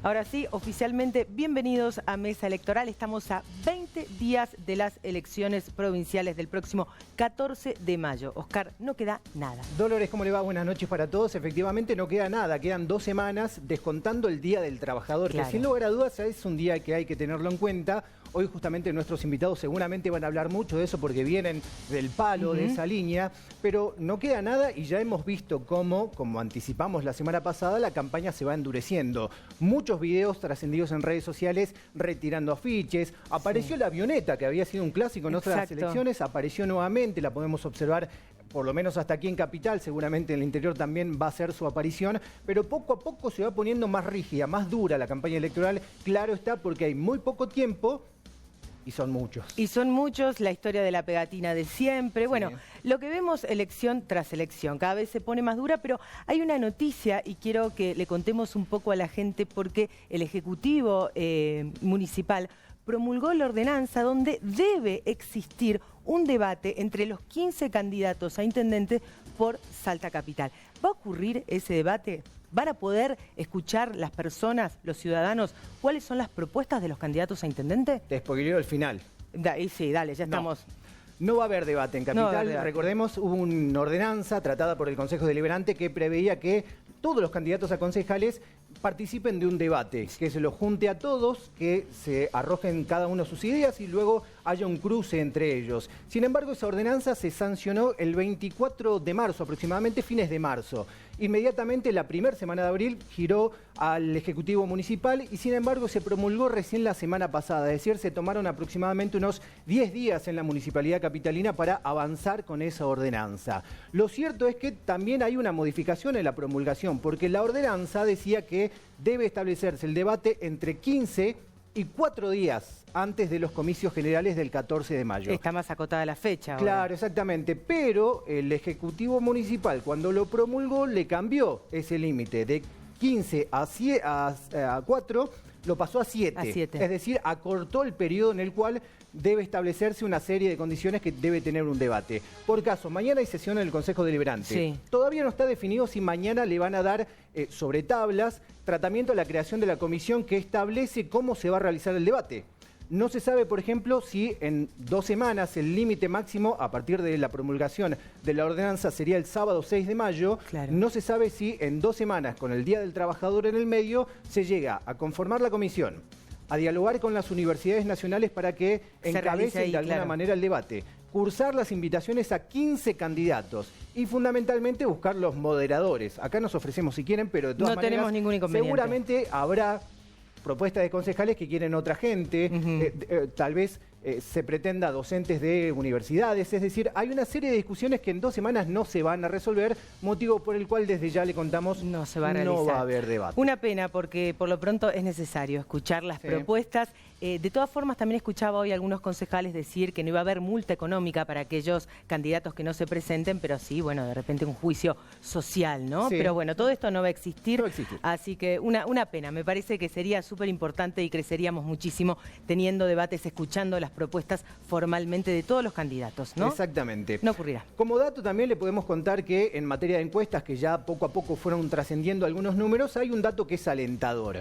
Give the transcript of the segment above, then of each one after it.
Ahora sí, oficialmente, bienvenidos a Mesa Electoral. Estamos a 20 días de las elecciones provinciales del próximo 14 de mayo. Oscar, no queda nada. Dolores, ¿cómo le va? Buenas noches para todos. Efectivamente no queda nada, quedan 2 semanas descontando el Día del Trabajador, claro, que sin lugar a dudas es un día que hay que tenerlo en cuenta. Hoy justamente nuestros invitados seguramente van a hablar mucho de eso porque vienen del palo de esa línea, pero no queda nada y ya hemos visto cómo, como anticipamos la semana pasada, la campaña se va endureciendo. Muchos videos trascendidos en redes sociales retirando afiches. Apareció la avioneta, que había sido un clásico en otras elecciones, apareció nuevamente, la podemos observar por lo menos hasta aquí en Capital, seguramente en el interior también va a ser su aparición, pero poco a poco se va poniendo más rígida, más dura la campaña electoral. Claro está, porque hay muy poco tiempo. Y son muchos. Y son muchos, la historia de la pegatina de siempre. Sí. Bueno, lo que vemos elección tras elección, cada vez se pone más dura, pero hay una noticia y quiero que le contemos un poco a la gente porque el Ejecutivo Municipal promulgó la ordenanza donde debe existir un debate entre los 15 candidatos a intendente por Salta Capital. ¿Va a ocurrir ese debate? ¿Van a poder escuchar las personas, los ciudadanos, cuáles son las propuestas de los candidatos a intendente? Te spoileo el final. Sí, dale, ya estamos. No va a haber debate en Capital. Recordemos, hubo una ordenanza tratada por el Consejo Deliberante que preveía que todos los candidatos a concejales participen de un debate, que se los junte a todos, que se arrojen cada uno sus ideas y luego haya un cruce entre ellos. Sin embargo, esa ordenanza se sancionó el 24 de marzo, aproximadamente fines de marzo. Inmediatamente, la primera semana de abril, giró al Ejecutivo Municipal y sin embargo se promulgó recién la semana pasada. Es decir, se tomaron aproximadamente unos 10 días en la Municipalidad Capitalina para avanzar con esa ordenanza. Lo cierto es que también hay una modificación en la promulgación, porque la ordenanza decía que debe establecerse el debate entre 15 y 4 días antes de los comicios generales del 14 de mayo. Está más acotada la fecha ahora. Claro, exactamente, pero el Ejecutivo Municipal cuando lo promulgó le cambió ese límite de 15 a 4, lo pasó a 7. Es decir, acortó el periodo en el cual debe establecerse una serie de condiciones que debe tener un debate. Por caso, mañana hay sesión en el Consejo Deliberante. Sí. Todavía no está definido si mañana le van a dar sobre tablas tratamiento a la creación de la comisión que establece cómo se va a realizar el debate. No se sabe, por ejemplo, si en 2 semanas el límite máximo a partir de la promulgación de la ordenanza sería el sábado 6 de mayo. Claro. No se sabe si en 2 semanas, con el Día del Trabajador en el medio, se llega a conformar la comisión, a dialogar con las universidades nacionales para que encabecen de alguna manera el debate, cursar las invitaciones a 15 candidatos y fundamentalmente buscar los moderadores. Acá nos ofrecemos si quieren, pero de todas maneras tenemos ningún inconveniente. Seguramente habrá propuestas de concejales que quieren otra gente, tal vez se pretenda docentes de universidades, es decir, hay una serie de discusiones que en 2 semanas no se van a resolver, motivo por el cual desde ya le contamos no va a haber debate. Una pena porque por lo pronto es necesario escuchar las propuestas. De todas formas también escuchaba hoy algunos concejales decir que no iba a haber multa económica para aquellos candidatos que no se presenten, pero sí, bueno, de repente un juicio social, ¿no? Sí. Pero bueno, todo esto no va a existir, así que una pena. Me parece que sería súper importante y creceríamos muchísimo teniendo debates, escuchando las propuestas formalmente de todos los candidatos, ¿no? Exactamente. No ocurrirá. Como dato también le podemos contar que en materia de encuestas, que ya poco a poco fueron trascendiendo algunos números, hay un dato que es alentador.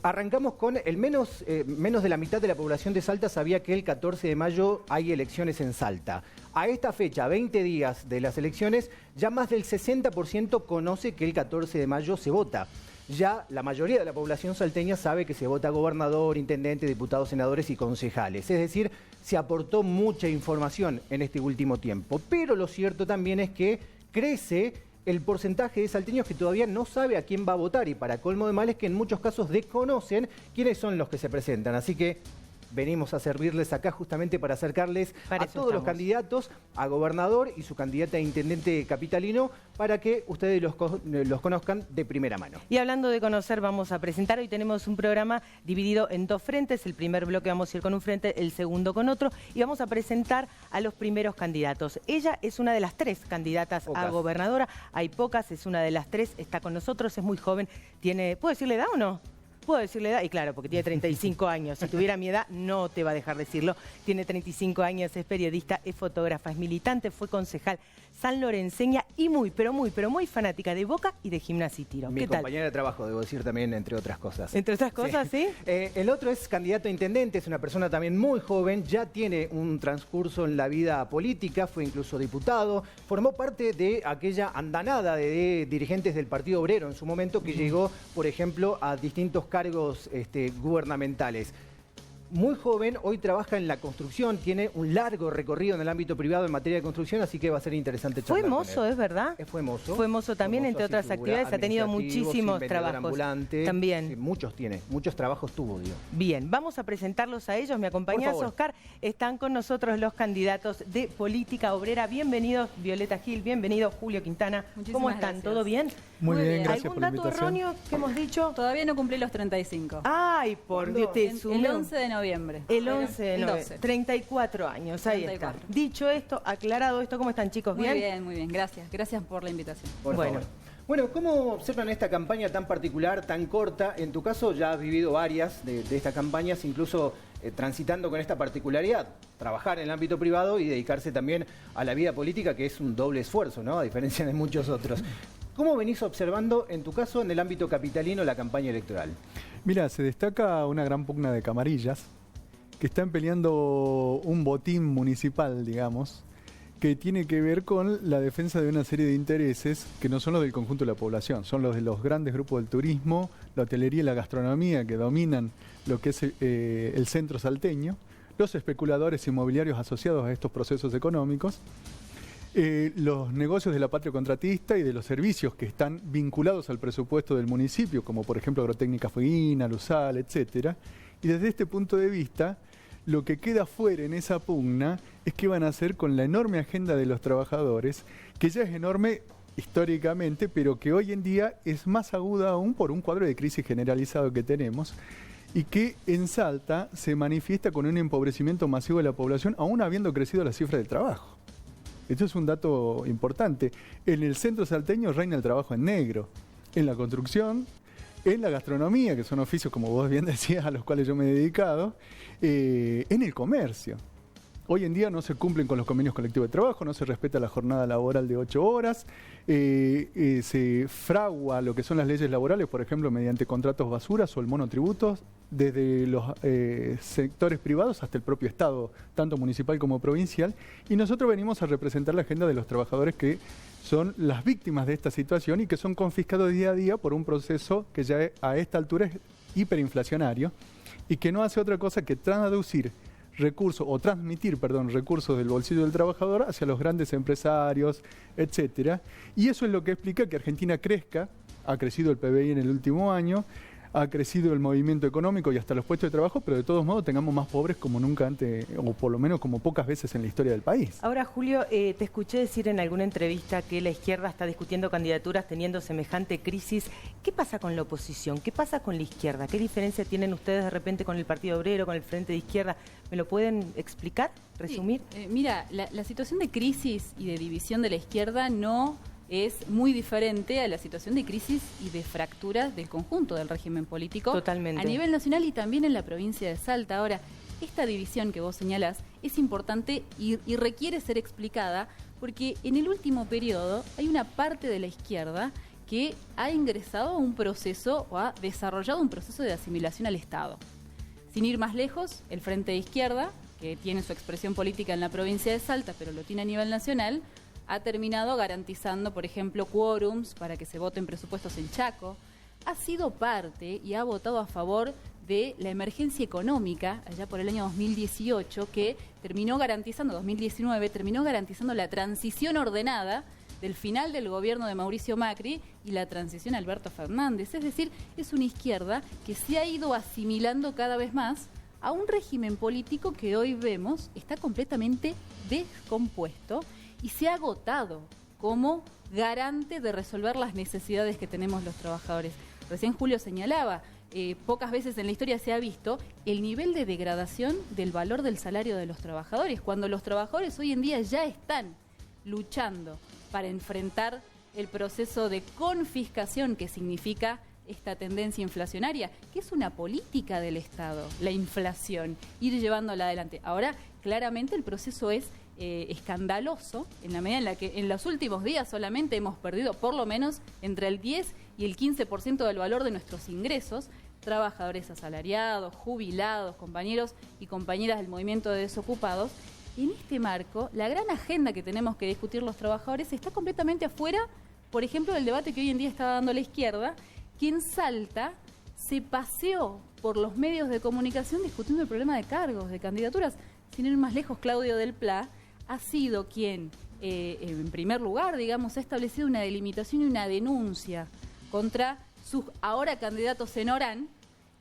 Arrancamos con menos de la mitad de la población de Salta sabía que el 14 de mayo hay elecciones en Salta. A esta fecha, 20 días de las elecciones, ya más del 60% conoce que el 14 de mayo se vota. Ya la mayoría de la población salteña sabe que se vota gobernador, intendente, diputados, senadores y concejales. Es decir, se aportó mucha información en este último tiempo. Pero lo cierto también es que crece el porcentaje de salteños que todavía no sabe a quién va a votar y para colmo de males que en muchos casos desconocen quiénes son los que se presentan. Así que venimos a servirles acá justamente para acercarles a todos los candidatos, a gobernador y su candidata a intendente capitalino, para que ustedes los conozcan de primera mano. Y hablando de conocer, vamos a presentar, hoy tenemos un programa dividido en 2 frentes, el primer bloque vamos a ir con un frente, el segundo con otro, y vamos a presentar a los primeros candidatos. Ella es una de las 3 candidatas a gobernadora, hay pocas, es una de las 3, está con nosotros, es muy joven, tiene, ¿puedo decirle edad o no? Puedo decirle edad, y claro, porque tiene 35 años. Si tuviera mi edad, no te va a dejar decirlo. Tiene 35 años, es periodista, es fotógrafa, es militante, fue concejal sanlorenseña y muy fanática de Boca y de Gimnasia y Tiro. Mi compañera de trabajo, debo decir también, entre otras cosas. Entre otras cosas, ¿sí? El otro es candidato a intendente, es una persona también muy joven, ya tiene un transcurso en la vida política, fue incluso diputado, formó parte de aquella andanada de dirigentes del Partido Obrero en su momento que llegó, por ejemplo, a distintos cargos gubernamentales. Muy joven, hoy trabaja en la construcción, tiene un largo recorrido en el ámbito privado en materia de construcción, así que va a ser interesante charlar. Fue mozo, ¿es verdad? Fue mozo. Fue mozo también, entre otras actividades, ha tenido muchísimos trabajos. Ambulante, también. Sí, muchos trabajos tuvo, digo. Bien, vamos a presentarlos a ellos. ¿Me acompañás, Oscar? Están con nosotros los candidatos de Política Obrera. Bienvenidos, Violeta Gil, bienvenido, Julio Quintana. ¿Cómo están? Gracias. ¿Todo bien? Muy bien, gracias por la invitación. ¿Algún dato erróneo que hemos dicho? Todavía no cumplí los 35. Ay, por Dios, te sumé. El 11 de noviembre. El 11 de noviembre. 34 años, ahí 34. Está. Dicho esto, aclarado esto, ¿cómo están, chicos? ¿Bien? Muy bien, gracias. Gracias por la invitación. Bueno, ¿cómo observan esta campaña tan particular, tan corta? En tu caso ya has vivido varias de estas campañas, incluso transitando con esta particularidad, trabajar en el ámbito privado y dedicarse también a la vida política, que es un doble esfuerzo, ¿no? A diferencia de muchos otros. ¿Cómo venís observando, en tu caso, en el ámbito capitalino, la campaña electoral? Mira, se destaca una gran pugna de camarillas que están peleando un botín municipal, digamos, que tiene que ver con la defensa de una serie de intereses que no son los del conjunto de la población, son los de los grandes grupos del turismo, la hotelería y la gastronomía que dominan lo que es el centro salteño, los especuladores inmobiliarios asociados a estos procesos económicos, los negocios de la patria contratista y de los servicios que están vinculados al presupuesto del municipio, como por ejemplo Agrotécnica Fueguina, Lusal, etcétera. Y desde este punto de vista, lo que queda fuera en esa pugna es qué van a hacer con la enorme agenda de los trabajadores, que ya es enorme históricamente, pero que hoy en día es más aguda aún por un cuadro de crisis generalizado que tenemos, y que en Salta se manifiesta con un empobrecimiento masivo de la población, aún habiendo crecido la cifra del trabajo. Esto es un dato importante. En el centro salteño reina el trabajo en negro, en la construcción, en la gastronomía, que son oficios, como vos bien decías, a los cuales yo me he dedicado, en el comercio. Hoy en día no se cumplen con los convenios colectivos de trabajo, no se respeta la jornada laboral de 8 horas, se fragua lo que son las leyes laborales, por ejemplo, mediante contratos basuras o el monotributo, desde los sectores privados hasta el propio Estado, tanto municipal como provincial, y nosotros venimos a representar la agenda de los trabajadores que son las víctimas de esta situación y que son confiscados día a día por un proceso que ya a esta altura es hiperinflacionario y que no hace otra cosa que transmitir recursos del bolsillo del trabajador hacia los grandes empresarios, etcétera. Y eso es lo que explica que Argentina crezca, ha crecido el PBI en el último año, ha crecido el movimiento económico y hasta los puestos de trabajo, pero de todos modos tengamos más pobres como nunca antes, o por lo menos como pocas veces en la historia del país. Ahora, Julio, te escuché decir en alguna entrevista que la izquierda está discutiendo candidaturas teniendo semejante crisis. ¿Qué pasa con la oposición? ¿Qué pasa con la izquierda? ¿Qué diferencia tienen ustedes de repente con el Partido Obrero, con el Frente de Izquierda? ¿Me lo pueden explicar, resumir? Sí, mira, la situación de crisis y de división de la izquierda no es muy diferente a la situación de crisis y de fracturas del conjunto del régimen político. Totalmente. A nivel nacional y también en la provincia de Salta. Ahora, esta división que vos señalás es importante y requiere ser explicada porque en el último periodo hay una parte de la izquierda que ha ingresado a un proceso o ha desarrollado un proceso de asimilación al Estado. Sin ir más lejos, el Frente de Izquierda, que tiene su expresión política en la provincia de Salta, pero lo tiene a nivel nacional, ha terminado garantizando, por ejemplo, quórums para que se voten presupuestos en Chaco. Ha sido parte y ha votado a favor de la emergencia económica allá por el año 2018, que terminó garantizando, 2019, terminó garantizando la transición ordenada del final del gobierno de Mauricio Macri y la transición a Alberto Fernández. Es decir, es una izquierda que se ha ido asimilando cada vez más a un régimen político que hoy vemos está completamente descompuesto y se ha agotado como garante de resolver las necesidades que tenemos los trabajadores. Recién Julio señalaba, pocas veces en la historia se ha visto el nivel de degradación del valor del salario de los trabajadores, cuando los trabajadores hoy en día ya están luchando para enfrentar el proceso de confiscación que significa esta tendencia inflacionaria, que es una política del Estado, la inflación, ir llevándola adelante. Ahora, claramente el proceso es escandaloso en la medida en la que en los últimos días solamente hemos perdido por lo menos entre el 10 y el 15% del valor de nuestros ingresos, trabajadores asalariados, jubilados, compañeros y compañeras del movimiento de desocupados. En este marco, la gran agenda que tenemos que discutir los trabajadores está completamente afuera, por ejemplo, del debate que hoy en día está dando la izquierda, que en Salta se paseó por los medios de comunicación discutiendo el problema de cargos, de candidaturas. Sin ir más lejos, Claudio Del Pla ha sido quien, en primer lugar, digamos, ha establecido una delimitación y una denuncia contra sus ahora candidatos en Orán,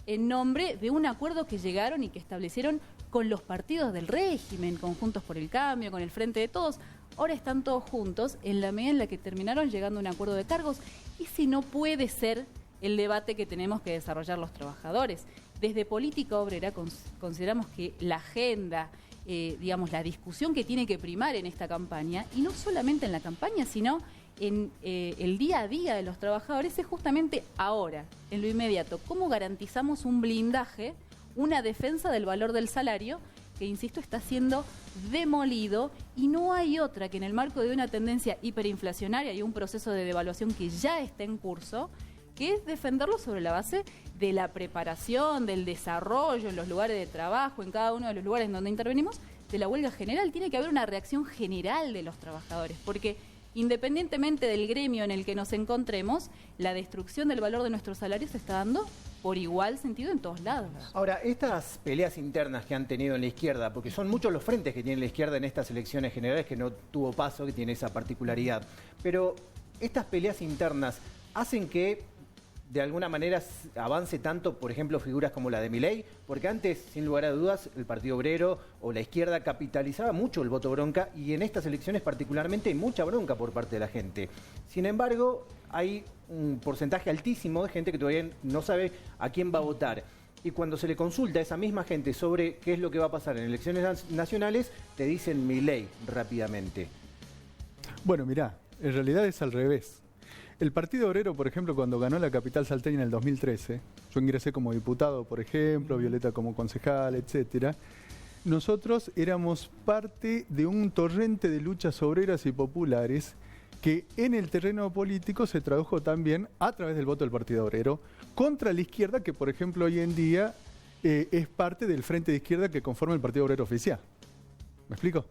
en nombre de un acuerdo que llegaron y que establecieron con los partidos del régimen, con Juntos por el Cambio, con el Frente de Todos. Ahora están todos juntos en la medida en la que terminaron llegando a un acuerdo de cargos. Y si no puede ser el debate que tenemos que desarrollar los trabajadores. Desde Política Obrera consideramos que la agenda, digamos, la discusión que tiene que primar en esta campaña, y no solamente en la campaña, sino en el día a día de los trabajadores, es justamente ahora, en lo inmediato, cómo garantizamos un blindaje, una defensa del valor del salario, que, insisto, está siendo demolido, y no hay otra que en el marco de una tendencia hiperinflacionaria y un proceso de devaluación que ya está en curso, que es defenderlo sobre la base de la preparación, del desarrollo en los lugares de trabajo, en cada uno de los lugares en donde intervenimos, de la huelga general. Tiene que haber una reacción general de los trabajadores, porque independientemente del gremio en el que nos encontremos, la destrucción del valor de nuestros salarios se está dando por igual sentido en todos lados. Ahora, estas peleas internas que han tenido en la izquierda, porque son muchos los frentes que tiene la izquierda en estas elecciones generales, que no tuvo paso, que tiene esa particularidad, pero estas peleas internas hacen que de alguna manera avance tanto, por ejemplo, figuras como la de Milei, porque antes, sin lugar a dudas, el Partido Obrero o la izquierda capitalizaba mucho el voto bronca, y en estas elecciones particularmente hay mucha bronca por parte de la gente. Sin embargo, hay un porcentaje altísimo de gente que todavía no sabe a quién va a votar. Y cuando se le consulta a esa misma gente sobre qué es lo que va a pasar en elecciones nacionales, te dicen Milei rápidamente. Bueno, mirá, en realidad es al revés. El Partido Obrero, por ejemplo, cuando ganó la capital salteña en el 2013, yo ingresé como diputado, por ejemplo, Violeta como concejal, etcétera. Nosotros éramos parte de un torrente de luchas obreras y populares que en el terreno político se tradujo también a través del voto del Partido Obrero contra la izquierda, que por ejemplo hoy en día es parte del frente de izquierda que conforma el Partido Obrero oficial. ¿Me explico?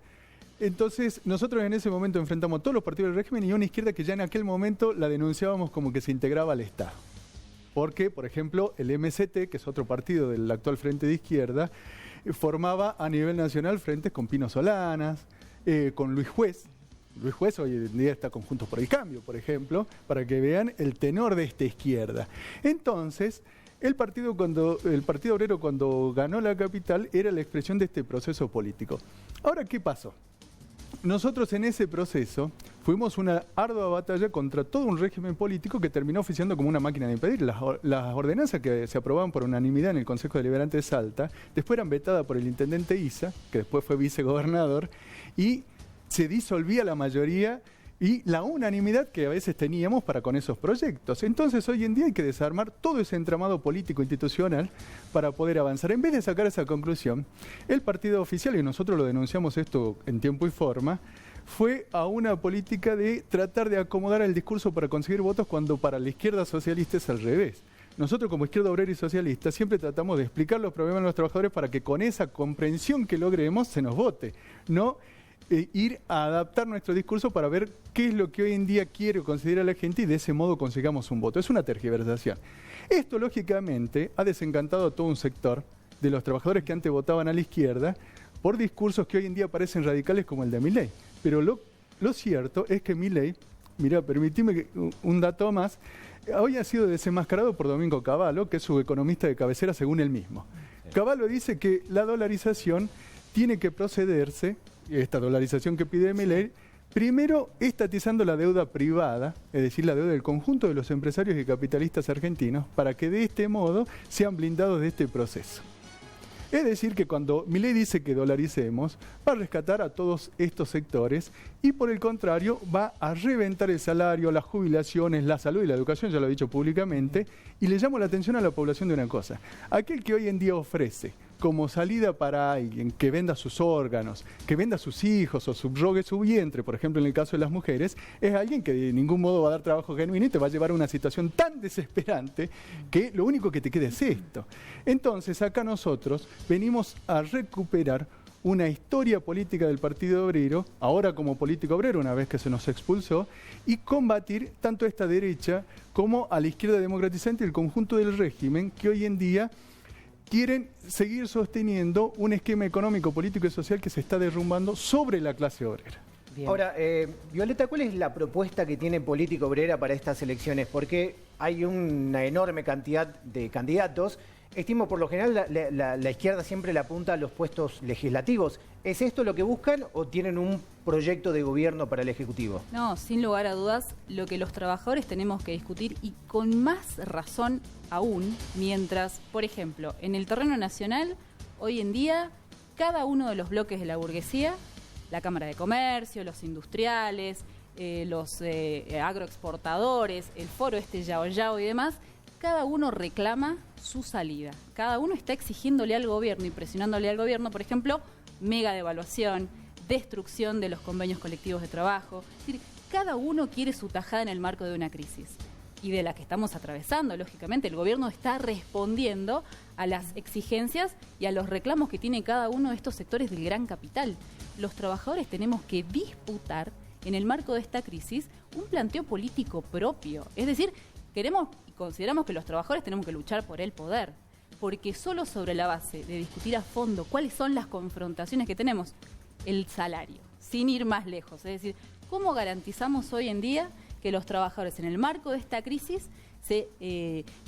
Entonces, nosotros en ese momento enfrentamos todos los partidos del régimen y una izquierda que ya en aquel momento la denunciábamos como que se integraba al Estado. Porque, por ejemplo, el MST, que es otro partido del actual Frente de Izquierda, formaba a nivel nacional frentes con Pino Solanas, con Luis Juez. Luis Juez hoy en día está con Juntos por el Cambio, por ejemplo, para que vean el tenor de esta izquierda. Entonces, el Partido Obrero, cuando ganó la capital, era la expresión de este proceso político. Ahora, ¿qué pasó? Nosotros en ese proceso fuimos una ardua batalla contra todo un régimen político que terminó oficiando como una máquina de impedir. Las ordenanzas que se aprobaban por unanimidad en el Consejo Deliberante de Salta, después eran vetadas por el intendente Isa, que después fue vicegobernador, y se disolvía la mayoría y la unanimidad que a veces teníamos para con esos proyectos. Entonces hoy en día hay que desarmar todo ese entramado político institucional para poder avanzar. En vez de sacar esa conclusión, el partido oficial, y nosotros lo denunciamos esto en tiempo y forma, fue a una política de tratar de acomodar el discurso para conseguir votos, cuando para la izquierda socialista es al revés. Nosotros como izquierda obrera y socialista siempre tratamos de explicar los problemas de los trabajadores para que con esa comprensión que logremos se nos vote, no ir a adaptar nuestro discurso para ver qué es lo que hoy en día quiere o considera la gente y de ese modo consigamos un voto. Es una tergiversación. Esto, lógicamente, ha desencantado a todo un sector de los trabajadores que antes votaban a la izquierda por discursos que hoy en día parecen radicales como el de Milei. Pero lo cierto es que Milei, mira, permitime un dato más, hoy ha sido desenmascarado por Domingo Cavallo, que es su economista de cabecera según él mismo. Cavallo dice que la dolarización tiene que procederse, esta dolarización que pide Milei, primero estatizando la deuda privada, es decir, la deuda del conjunto de los empresarios y capitalistas argentinos, para que de este modo sean blindados de este proceso. Es decir, que cuando Milei dice que dolaricemos, va a rescatar a todos estos sectores y por el contrario va a reventar el salario, las jubilaciones, la salud y la educación, ya lo he dicho públicamente, y le llamo la atención a la población de una cosa. Aquel que hoy en día ofrece como salida para alguien que venda sus órganos, que venda sus hijos o subrogue su vientre, por ejemplo en el caso de las mujeres, es alguien que de ningún modo va a dar trabajo genuino y te va a llevar a una situación tan desesperante que lo único que te queda es esto. Entonces acá nosotros venimos a recuperar una historia política del Partido Obrero, ahora como político obrero, una vez que se nos expulsó, y combatir tanto a esta derecha como a la izquierda democratizante y el conjunto del régimen que hoy en día quieren seguir sosteniendo un esquema económico, político y social que se está derrumbando sobre la clase obrera. Bien. Ahora, Violeta, ¿cuál es la propuesta que tiene Política Obrera para estas elecciones? Porque hay una enorme cantidad de candidatos. Estimo, por lo general, la izquierda siempre le apunta a los puestos legislativos. ¿Es esto lo que buscan o tienen un proyecto de gobierno para el Ejecutivo? No, sin lugar a dudas, lo que los trabajadores tenemos que discutir y con más razón aún, mientras, por ejemplo, en el terreno nacional, hoy en día, cada uno de los bloques de la burguesía, la Cámara de Comercio, los industriales, los agroexportadores, el foro Yao Yao y demás, cada uno reclama su salida. Cada uno está exigiéndole al gobierno y presionándole al gobierno, por ejemplo, mega devaluación, destrucción de los convenios colectivos de trabajo. Es decir, cada uno quiere su tajada en el marco de una crisis y de la que estamos atravesando. Lógicamente, el gobierno está respondiendo a las exigencias y a los reclamos que tiene cada uno de estos sectores del gran capital. Los trabajadores tenemos que disputar, en el marco de esta crisis, un planteo político propio. Es decir, queremos y consideramos que los trabajadores tenemos que luchar por el poder, porque solo sobre la base de discutir a fondo cuáles son las confrontaciones que tenemos, el salario, sin ir más lejos. Es decir, ¿cómo garantizamos hoy en día que los trabajadores en el marco de esta crisis se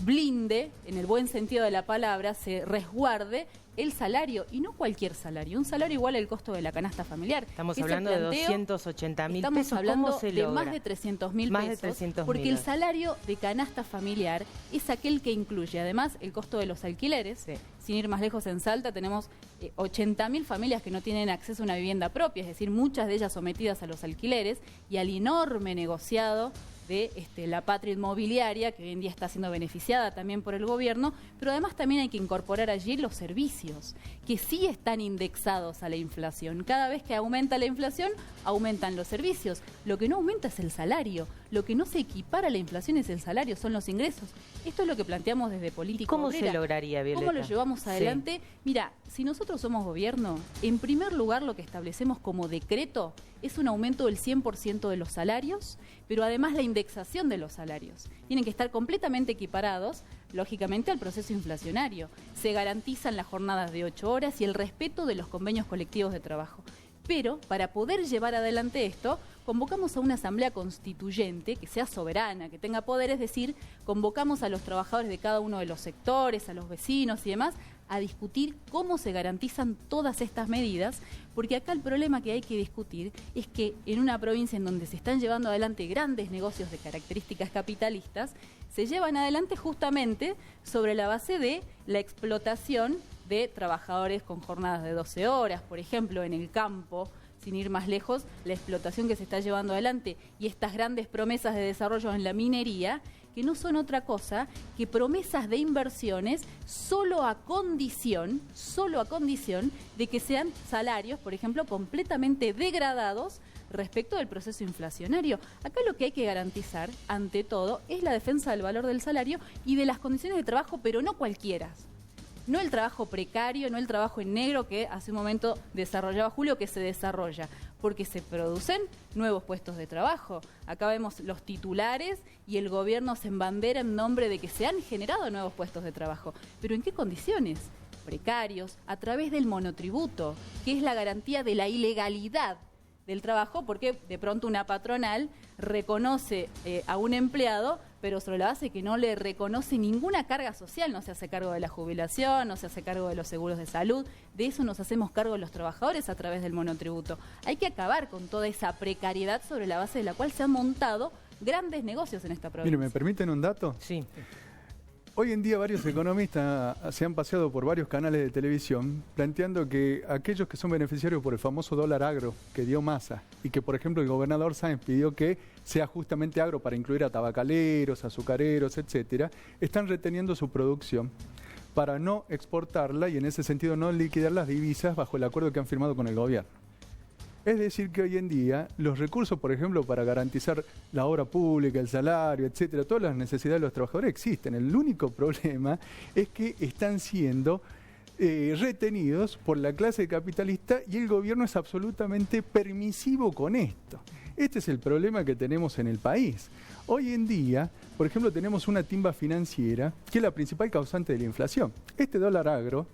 blinde, en el buen sentido de la palabra, se resguarde el salario, y no cualquier salario, un salario igual al costo de la canasta familiar? Estamos hablando de 280.000 pesos. Estamos hablando ¿Cómo se de logra? más de 300.000 pesos, porque el salario de canasta familiar es aquel que incluye además el costo de los alquileres. Sí. Sin ir más lejos, en Salta tenemos 80.000 familias que no tienen acceso a una vivienda propia, es decir, muchas de ellas sometidas a los alquileres y al enorme negociado de la patria inmobiliaria, que hoy en día está siendo beneficiada también por el gobierno, pero además también hay que incorporar allí los servicios, que sí están indexados a la inflación. Cada vez que aumenta la inflación, aumentan los servicios. Lo que no aumenta es el salario. Lo que no se equipara a la inflación es el salario, son los ingresos. Esto es lo que planteamos desde Política Obrera. ¿Cómo se lograría, Violeta? ¿Cómo lo llevamos adelante? Sí. Mira, si nosotros somos gobierno, en primer lugar lo que establecemos como decreto es un aumento del 100% de los salarios, pero además la indexación de los salarios. Tienen que estar completamente equiparados, lógicamente, al proceso inflacionario. Se garantizan las jornadas de 8 horas y el respeto de los convenios colectivos de trabajo. Pero para poder llevar adelante esto, convocamos a una asamblea constituyente que sea soberana, que tenga poder, es decir, convocamos a los trabajadores de cada uno de los sectores, a los vecinos y demás, a discutir cómo se garantizan todas estas medidas, porque acá el problema que hay que discutir es que en una provincia en donde se están llevando adelante grandes negocios de características capitalistas, se llevan adelante justamente sobre la base de la explotación de trabajadores con jornadas de 12 horas, por ejemplo, en el campo, sin ir más lejos, la explotación que se está llevando adelante y estas grandes promesas de desarrollo en la minería, que no son otra cosa que promesas de inversiones solo a condición de que sean salarios, por ejemplo, completamente degradados respecto del proceso inflacionario. Acá lo que hay que garantizar, ante todo, es la defensa del valor del salario y de las condiciones de trabajo, pero no cualquiera. No el trabajo precario, no el trabajo en negro que hace un momento desarrollaba Julio, que se desarrolla, porque se producen nuevos puestos de trabajo. Acá vemos los titulares y el gobierno se embandera en nombre de que se han generado nuevos puestos de trabajo. ¿Pero en qué condiciones? Precarios, a través del monotributo, que es la garantía de la ilegalidad del trabajo, porque de pronto una patronal reconoce a un empleado, pero sobre la base que no le reconoce ninguna carga social, no se hace cargo de la jubilación, no se hace cargo de los seguros de salud, de eso nos hacemos cargo los trabajadores a través del monotributo. Hay que acabar con toda esa precariedad sobre la base de la cual se han montado grandes negocios en esta provincia. Mire, ¿me permiten un dato? Sí. hoy en día varios economistas se han paseado por varios canales de televisión planteando que aquellos que son beneficiarios por el famoso dólar agro que dio Massa y que, por ejemplo, el gobernador Sáenz pidió que sea justamente agro para incluir a tabacaleros, azucareros, etcétera, están reteniendo su producción para no exportarla y en ese sentido no liquidar las divisas bajo el acuerdo que han firmado con el gobierno. Es decir, que hoy en día los recursos, por ejemplo, para garantizar la obra pública, el salario, etcétera, todas las necesidades de los trabajadores existen. El único problema es que están siendo retenidos por la clase capitalista y el gobierno es absolutamente permisivo con esto. Este es el problema que tenemos en el país. Hoy en día, por ejemplo, tenemos una timba financiera que es la principal causante de la inflación. Este dólar agro,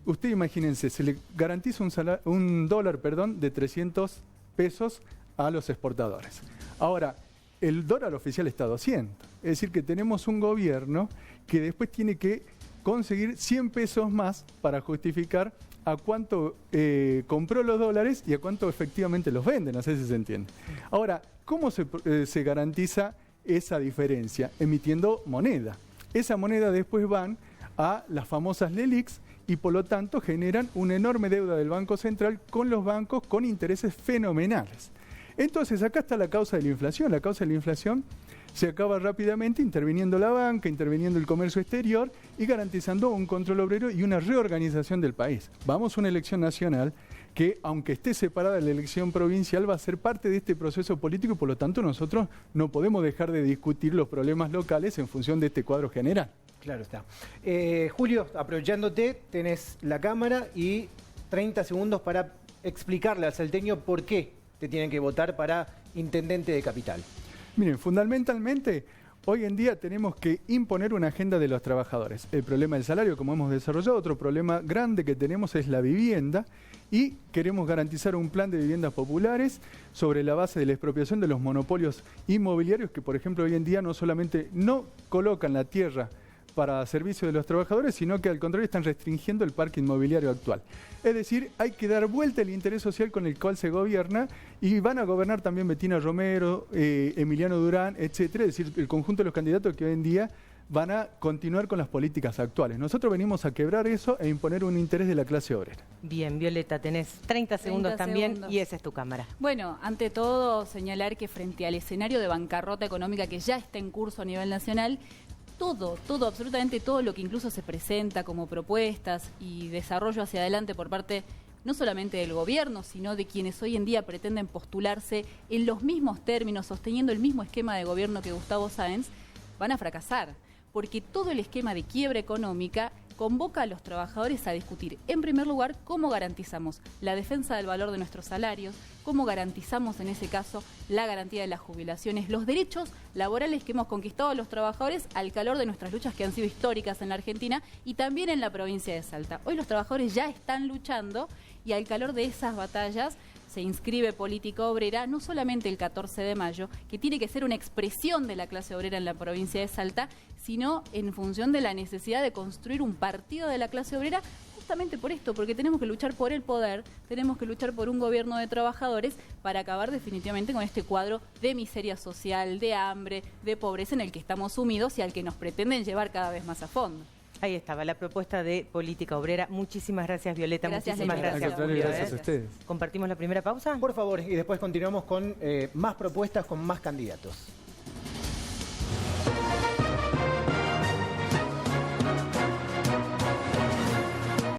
usted imagínense, se le garantiza un dólar de 300 pesos a los exportadores. Ahora, el dólar oficial está a 200. Es decir, que tenemos un gobierno que después tiene que conseguir 100 pesos más para justificar a cuánto compró los dólares y a cuánto efectivamente los vende. No sé si se entiende. Ahora, ¿cómo se garantiza esa diferencia? Emitiendo moneda. Esa moneda después van a las famosas LELIQs y por lo tanto generan una enorme deuda del Banco Central con los bancos con intereses fenomenales. Entonces acá está la causa de la inflación. La causa de la inflación se acaba rápidamente interviniendo la banca, interviniendo el comercio exterior y garantizando un control obrero y una reorganización del país. Vamos a una elección nacional que, aunque esté separada de la elección provincial, va a ser parte de este proceso político y por lo tanto nosotros no podemos dejar de discutir los problemas locales en función de este cuadro general. Claro está. Julio, aprovechándote, tenés la cámara y 30 segundos para explicarle al salteño por qué te tienen que votar para intendente de Capital. Miren, fundamentalmente, hoy en día tenemos que imponer una agenda de los trabajadores. El problema del salario, como hemos desarrollado, otro problema grande que tenemos es la vivienda y queremos garantizar un plan de viviendas populares sobre la base de la expropiación de los monopolios inmobiliarios que, por ejemplo, hoy en día no solamente no colocan la tierra para servicio de los trabajadores, sino que al contrario están restringiendo el parque inmobiliario actual. Es decir, hay que dar vuelta al interés social con el cual se gobierna y van a gobernar también Betina Romero, Emiliano Durán, etcétera, es decir, el conjunto de los candidatos que hoy en día van a continuar con las políticas actuales. Nosotros venimos a quebrar eso e imponer un interés de la clase obrera. Bien, Violeta, tenés 30 segundos también y esa es tu cámara. Bueno, ante todo señalar que frente al escenario de bancarrota económica que ya está en curso a nivel nacional, todo, absolutamente todo lo que incluso se presenta como propuestas y desarrollo hacia adelante por parte no solamente del gobierno, sino de quienes hoy en día pretenden postularse en los mismos términos, sosteniendo el mismo esquema de gobierno que Gustavo Sáenz, van a fracasar, porque todo el esquema de quiebra económica convoca a los trabajadores a discutir, en primer lugar, cómo garantizamos la defensa del valor de nuestros salarios, cómo garantizamos en ese caso la garantía de las jubilaciones, los derechos laborales que hemos conquistado a los trabajadores al calor de nuestras luchas que han sido históricas en la Argentina y también en la provincia de Salta. Hoy los trabajadores ya están luchando y al calor de esas batallas se inscribe Política Obrera, no solamente el 14 de mayo, que tiene que ser una expresión de la clase obrera en la provincia de Salta, sino en función de la necesidad de construir un partido de la clase obrera, justamente por esto, porque tenemos que luchar por el poder, tenemos que luchar por un gobierno de trabajadores para acabar definitivamente con este cuadro de miseria social, de hambre, de pobreza en el que estamos sumidos y al que nos pretenden llevar cada vez más a fondo. Ahí estaba la propuesta de Política Obrera. Muchísimas gracias, Violeta. Muchísimas gracias, Julio. Gracias a ustedes. ¿Compartimos la primera pausa? Por favor, y después continuamos con más propuestas, con más candidatos.